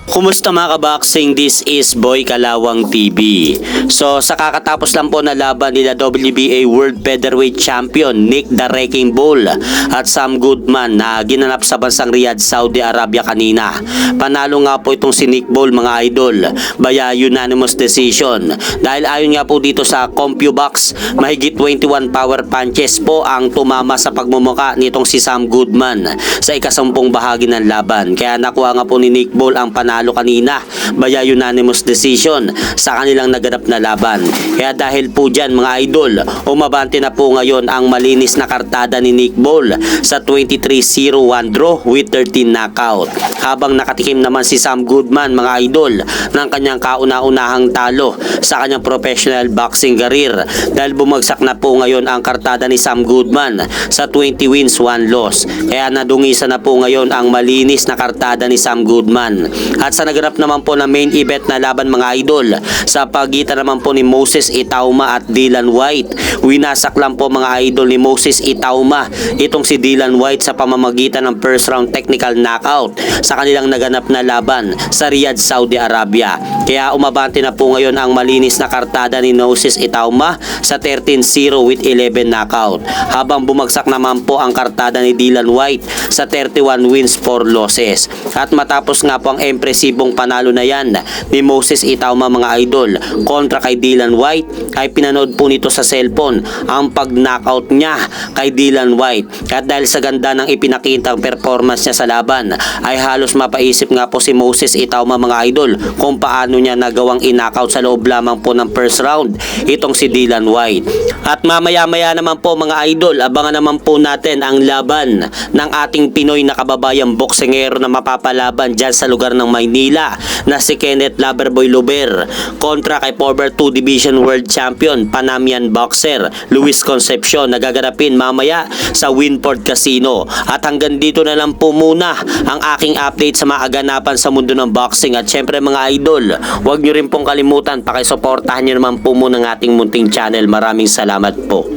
Kumusta mga kaboxing? This is Boy Kalawang TV. So sa kakatapos lang po na laban nila WBA World Featherweight Champion Nick the Wrecking Bull at Sam Goodman na ginanap sa bansang Riyadh, Saudi Arabia kanina. Panalo nga po itong si Nick Bull mga idol via unanimous decision. Dahil ayon nga po dito sa CompuBox, mahigit 21 power punches po ang tumama sa pagmumuka nitong si Sam Goodman sa ikasampung bahagi ng laban. Kaya nakuha nga po ni Nick Bull ang panalo kanina via unanimous decision sa kanilang naganap na laban. Kaya dahil po dyan mga idol, umabante na po ngayon ang malinis na kartada ni Nick Bull sa 23-0-1 draw with 13 knockout. Habang nakatikim naman si Sam Goodman mga idol ng kanyang kauna-unahang talo sa kanyang professional boxing career dahil bumagsak na po ngayon ang kartada ni Sam Goodman sa 20 wins 1 loss. Kaya nadungisa na po ngayon ang malinis na kartada ni Sam Goodman. At sa naganap naman po na main event na laban mga idol sa pagitan naman po ni Moses Itauma at Dillian Whyte, winasak lang po mga idol ni Moses Itauma itong si Dillian Whyte sa pamamagitan ng first round technical knockout sa kanilang naganap na laban sa Riyadh, Saudi Arabia. Kaya umabante na po ngayon ang malinis na kartada ni Moses Itauma sa 13-0 with 11 knockout, habang bumagsak naman po ang kartada ni Dillian Whyte sa 31 wins 4 losses. At matapos nga po ang impresibong panalo na yan ni Moses Itauma mga idol kontra kay Dillian Whyte, ay pinanood po nito sa cellphone ang pag-knockout niya kay Dillian Whyte. At dahil sa ganda ng ipinakitang performance niya sa laban, ay halos mapaisip nga po si Moses Itauma mga idol kung paano niya nagawang in-knockout sa loob lamang po ng first round itong si Dillian Whyte. At mamaya-maya naman po mga idol, abangan naman po natin ang laban ng ating Pinoy na kababayang boksingero na mapapalaban dyan sa lugar ng Maynila na si Kenneth Loverboy Luber kontra kay former 2 Division World Champion Panamanian boxer Luis Concepcion na gaganapin mamaya sa Winford Casino. At hanggang dito na lang po muna ang aking update sa mga aganapan sa mundo ng boxing. At syempre mga idol, huwag nyo rin pong kalimutan, pakisuportahan nyo naman po muna ng ating munting channel. Maraming salamat po.